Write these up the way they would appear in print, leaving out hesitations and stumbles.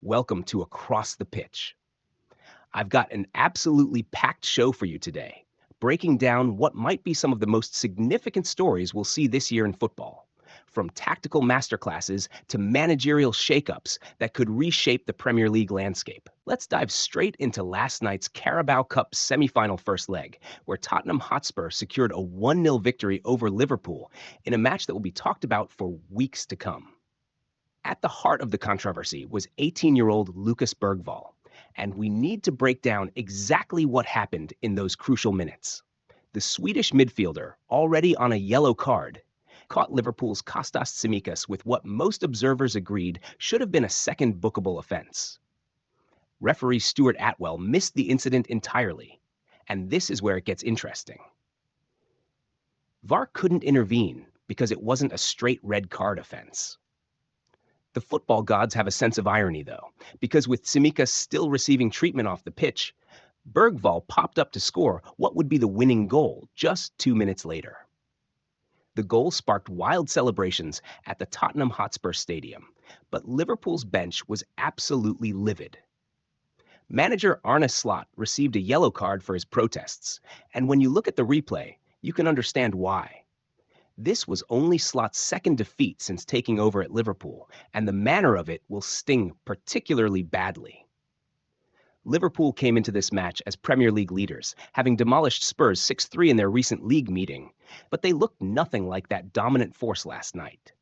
Welcome to Across the Pitch. I've got an absolutely packed show for you today, breaking down what might be some of the most significant stories we'll see this year in football, from tactical masterclasses to managerial shakeups that could reshape the Premier League landscape. Let's dive straight into last night's Carabao Cup semi-final first leg, where Tottenham Hotspur secured a 1-0 victory over Liverpool in a match that will be talked about for weeks to come. At the heart of the controversy was 18-year-old Lucas Bergvall, and we need to break down exactly what happened in those crucial minutes. The Swedish midfielder, already on a yellow card, caught Liverpool's Kostas Tsimikas with what most observers agreed should have been a second bookable offense. Referee Stuart Atwell missed the incident entirely, and this is where it gets interesting. VAR couldn't intervene because it wasn't a straight red card offense. The football gods have a sense of irony, though, because with Tsimikas still receiving treatment off the pitch, Bergvall popped up to score what would be the winning goal just 2 minutes later. The goal sparked wild celebrations at the Tottenham Hotspur Stadium, but Liverpool's bench was absolutely livid. Manager Arne Slot received a yellow card for his protests, and when you look at the replay, you can understand why. This was only Slot's second defeat since taking over at Liverpool, and the manner of it will sting particularly badly. Liverpool came into this match as Premier League leaders, having demolished Spurs 6-3 in their recent league meeting, but they looked nothing like that dominant force last night.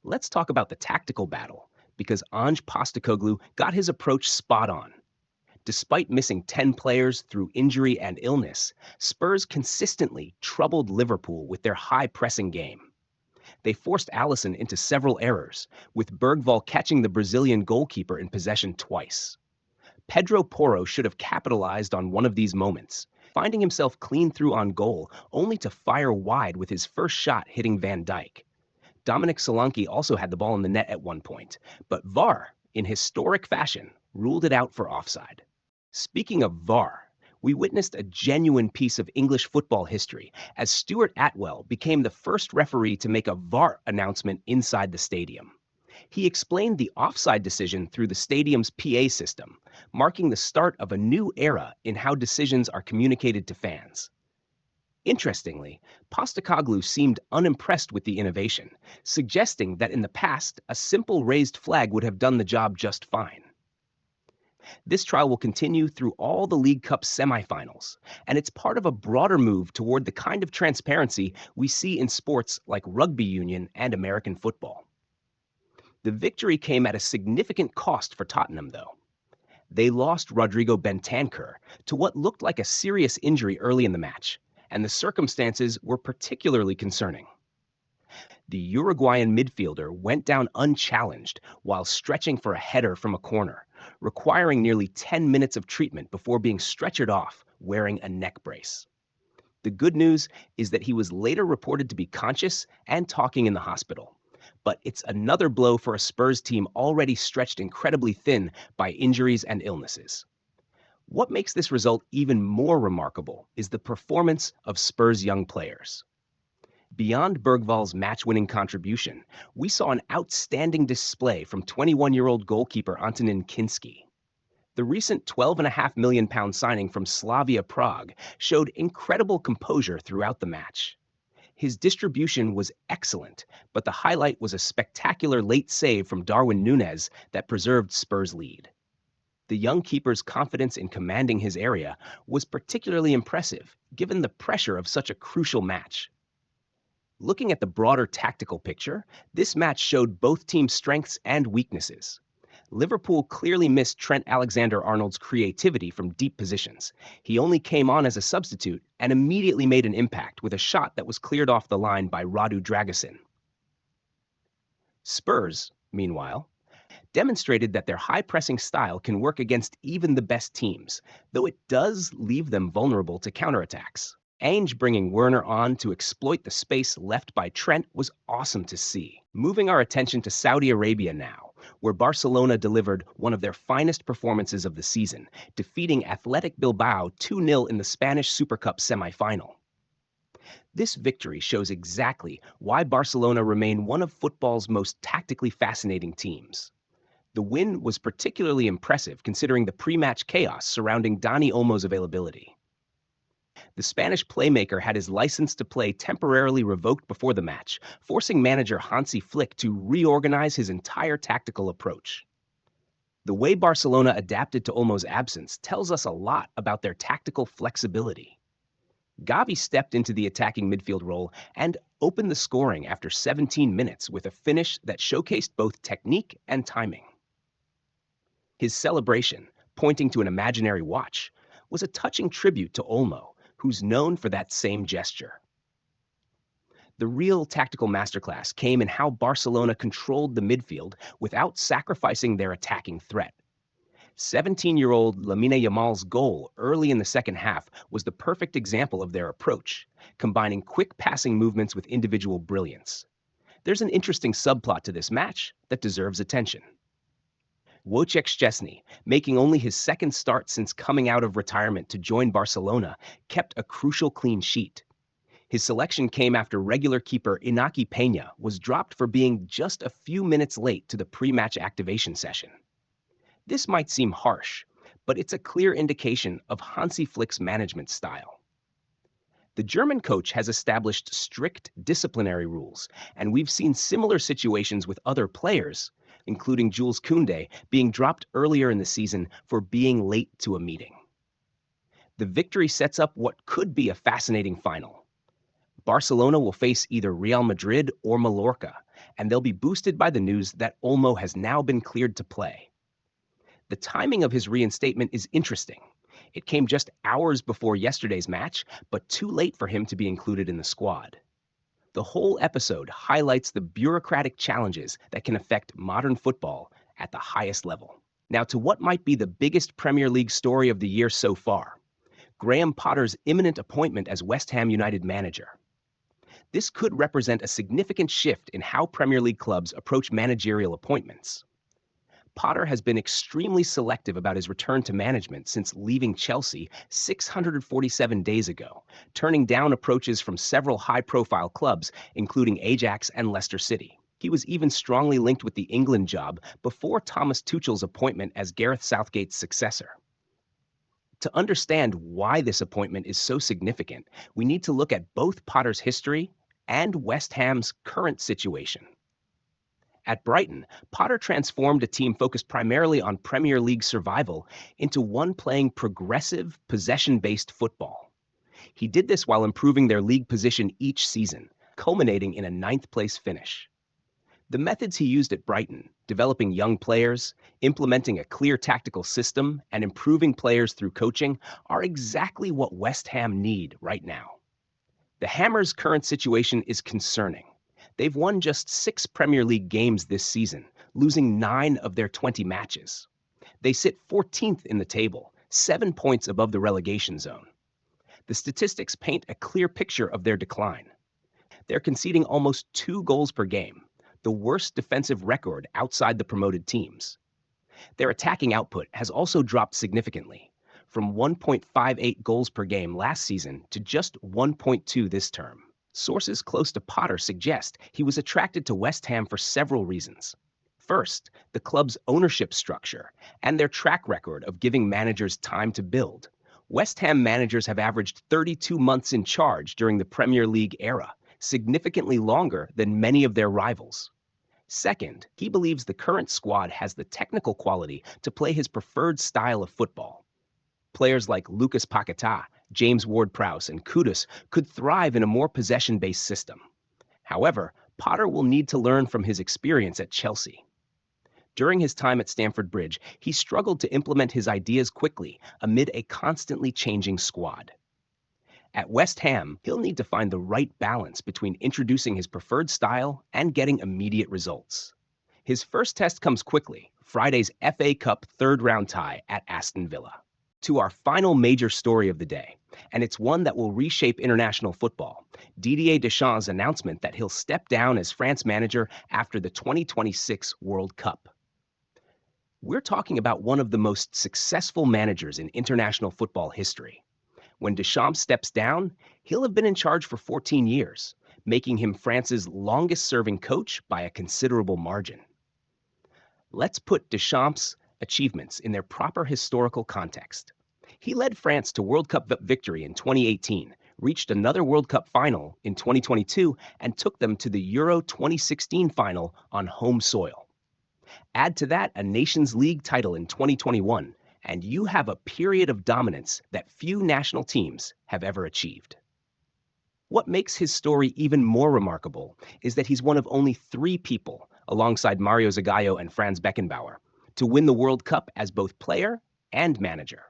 Let's talk about the tactical battle, because Ange Postecoglou got his approach spot on. Despite missing 10 players through injury and illness, Spurs consistently troubled Liverpool with their high-pressing game. They forced Alisson into several errors, with Bergvall catching the Brazilian goalkeeper in possession twice. Pedro Porro should have capitalized on one of these moments, finding himself clean through on goal, only to fire wide with his first shot hitting Van Dijk. Dominic Solanke also had the ball in the net at one point, but VAR, in historic fashion, ruled it out for offside. Speaking of VAR, we witnessed a genuine piece of English football history as Stuart Atwell became the first referee to make a VAR announcement inside the stadium. He explained the offside decision through the stadium's PA system, marking the start of a new era in how decisions are communicated to fans. Interestingly, Postecoglou seemed unimpressed with the innovation, suggesting that in the past, a simple raised flag would have done the job just fine. This trial will continue through all the League Cup semifinals, and it's part of a broader move toward the kind of transparency we see in sports like rugby union and American football. The victory came at a significant cost for Tottenham, though. They lost Rodrigo Bentancur to what looked like a serious injury early in the match, and the circumstances were particularly concerning. The Uruguayan midfielder went down unchallenged while stretching for a header from a corner, requiring nearly 10 minutes of treatment before being stretchered off wearing a neck brace. The good news is that he was later reported to be conscious and talking in the hospital. But it's another blow for a Spurs team already stretched incredibly thin by injuries and illnesses. What makes this result even more remarkable is the performance of Spurs' young players. Beyond Bergvall's match-winning contribution, we saw an outstanding display from 21-year-old goalkeeper Antonin Kinski. The recent £12.5 million signing from Slavia Prague showed incredible composure throughout the match. His distribution was excellent, but the highlight was a spectacular late save from Darwin Núñez that preserved Spurs' lead. The young keeper's confidence in commanding his area was particularly impressive, given the pressure of such a crucial match. Looking at the broader tactical picture, this match showed both teams' strengths and weaknesses. Liverpool clearly missed Trent Alexander-Arnold's creativity from deep positions. He only came on as a substitute and immediately made an impact with a shot that was cleared off the line by Radu Dragusin. Spurs, meanwhile, demonstrated that their high-pressing style can work against even the best teams, though it does leave them vulnerable to counterattacks. Ainge bringing Werner on to exploit the space left by Trent was awesome to see. Moving our attention to Saudi Arabia now, where Barcelona delivered one of their finest performances of the season, defeating Athletic Bilbao 2-0 in the Spanish Super Cup semi-final. This victory shows exactly why Barcelona remain one of football's most tactically fascinating teams. The win was particularly impressive considering the pre-match chaos surrounding Dani Olmo's availability. The Spanish playmaker had his license to play temporarily revoked before the match, forcing manager Hansi Flick to reorganize his entire tactical approach. The way Barcelona adapted to Olmo's absence tells us a lot about their tactical flexibility. Gavi stepped into the attacking midfield role and opened the scoring after 17 minutes with a finish that showcased both technique and timing. His celebration, pointing to an imaginary watch, was a touching tribute to Olmo, who's known for that same gesture. The real tactical masterclass came in how Barcelona controlled the midfield without sacrificing their attacking threat. 17-year-old Lamine Yamal's goal early in the second half was the perfect example of their approach, combining quick passing movements with individual brilliance. There's an interesting subplot to this match that deserves attention. Wojciech Szczesny, making only his second start since coming out of retirement to join Barcelona, kept a crucial clean sheet. His selection came after regular keeper Inaki Peña was dropped for being just a few minutes late to the pre-match activation session. This might seem harsh, but it's a clear indication of Hansi Flick's management style. The German coach has established strict disciplinary rules, and we've seen similar situations with other players, including Jules Koundé being dropped earlier in the season for being late to a meeting. The victory sets up what could be a fascinating final. Barcelona will face either Real Madrid or Mallorca, and they'll be boosted by the news that Olmo has now been cleared to play. The timing of his reinstatement is interesting. It came just hours before yesterday's match, but too late for him to be included in the squad. The whole episode highlights the bureaucratic challenges that can affect modern football at the highest level. Now, to what might be the biggest Premier League story of the year so far, Graham Potter's imminent appointment as West Ham United manager. This could represent a significant shift in how Premier League clubs approach managerial appointments. Potter has been extremely selective about his return to management since leaving Chelsea 647 days ago, turning down approaches from several high-profile clubs, including Ajax and Leicester City. He was even strongly linked with the England job before Thomas Tuchel's appointment as Gareth Southgate's successor. To understand why this appointment is so significant, we need to look at both Potter's history and West Ham's current situation. At Brighton, Potter transformed a team focused primarily on Premier League survival into one playing progressive, possession-based football. He did this while improving their league position each season, culminating in a ninth-place finish. The methods he used at Brighton, developing young players, implementing a clear tactical system, and improving players through coaching, are exactly what West Ham need right now. The Hammers' current situation is concerning. They've won just 6 Premier League games this season, losing 9 of their 20 matches. They sit 14th in the table, 7 points above the relegation zone. The statistics paint a clear picture of their decline. They're conceding almost 2 goals per game, the worst defensive record outside the promoted teams. Their attacking output has also dropped significantly, from 1.58 goals per game last season to just 1.2 this term. Sources close to Potter suggest he was attracted to West Ham for several reasons. First, the club's ownership structure and their track record of giving managers time to build. West Ham managers have averaged 32 months in charge during the Premier League era, significantly longer than many of their rivals. Second, he believes the current squad has the technical quality to play his preferred style of football. Players like Lucas Paquetá, James Ward-Prowse, and Kudus could thrive in a more possession-based system. However, Potter will need to learn from his experience at Chelsea. During his time at Stamford Bridge, he struggled to implement his ideas quickly amid a constantly changing squad. At West Ham, he'll need to find the right balance between introducing his preferred style and getting immediate results. His first test comes quickly, Friday's FA Cup third-round tie at Aston Villa. To our final major story of the day, and it's one that will reshape international football, Didier Deschamps' announcement that he'll step down as France manager after the 2026 World Cup. We're talking about one of the most successful managers in international football history. When Deschamps steps down, he'll have been in charge for 14 years, making him France's longest-serving coach by a considerable margin. Let's put Deschamps' achievements in their proper historical context. He led France to World Cup victory in 2018, reached another World Cup final in 2022, and took them to the Euro 2016 final on home soil. Add to that a Nations League title in 2021, and you have a period of dominance that few national teams have ever achieved. What makes his story even more remarkable is that he's one of only 3 people, alongside Mario Zagallo and Franz Beckenbauer, to win the World Cup as both player and manager.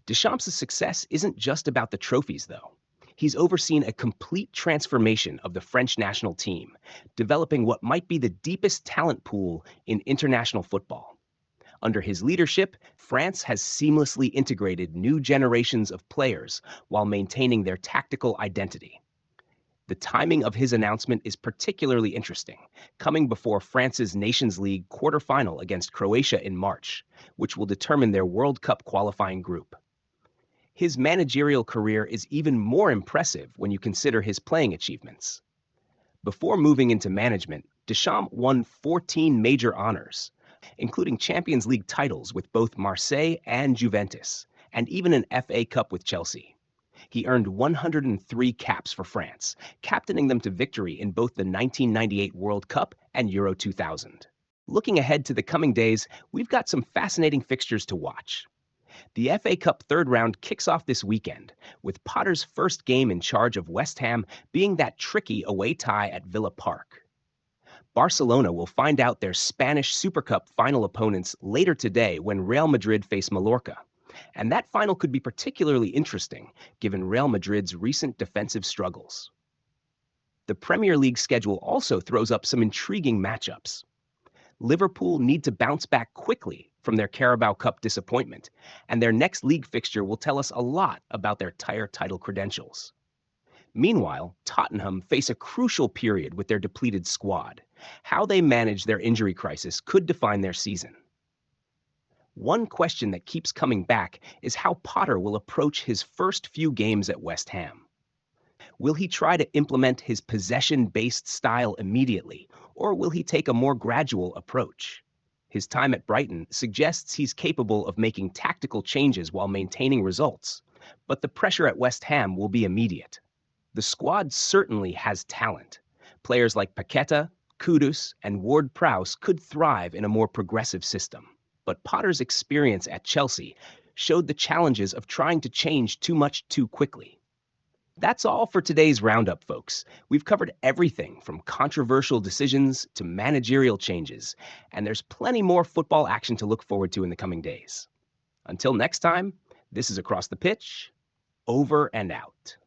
Deschamps' success isn't just about the trophies, though. He's overseen a complete transformation of the French national team, developing what might be the deepest talent pool in international football. Under his leadership, France has seamlessly integrated new generations of players while maintaining their tactical identity. The timing of his announcement is particularly interesting, coming before France's Nations League quarterfinal against Croatia in March, which will determine their World Cup qualifying group. His managerial career is even more impressive when you consider his playing achievements. Before moving into management, Deschamps won 14 major honors, including Champions League titles with both Marseille and Juventus, and even an FA Cup with Chelsea. He earned 103 caps for France, captaining them to victory in both the 1998 World Cup and Euro 2000. Looking ahead to the coming days, we've got some fascinating fixtures to watch. The FA Cup third round kicks off this weekend, with Potter's first game in charge of West Ham being that tricky away tie at Villa Park. Barcelona will find out their Spanish Super Cup final opponents later today when Real Madrid face Mallorca. And that final could be particularly interesting, given Real Madrid's recent defensive struggles. The Premier League schedule also throws up some intriguing matchups. Liverpool need to bounce back quickly from their Carabao Cup disappointment, and their next league fixture will tell us a lot about their title credentials. Meanwhile, Tottenham face a crucial period with their depleted squad. How they manage their injury crisis could define their season. One question that keeps coming back is how Potter will approach his first few games at West Ham. Will he try to implement his possession-based style immediately, or will he take a more gradual approach? His time at Brighton suggests he's capable of making tactical changes while maintaining results, but the pressure at West Ham will be immediate. The squad certainly has talent. Players like Paqueta, Kudus, and Ward-Prowse could thrive in a more progressive system. But Potter's experience at Chelsea showed the challenges of trying to change too much too quickly. That's all for today's roundup, folks. We've covered everything from controversial decisions to managerial changes, and there's plenty more football action to look forward to in the coming days. Until next time, this is Across the Pitch, over and out.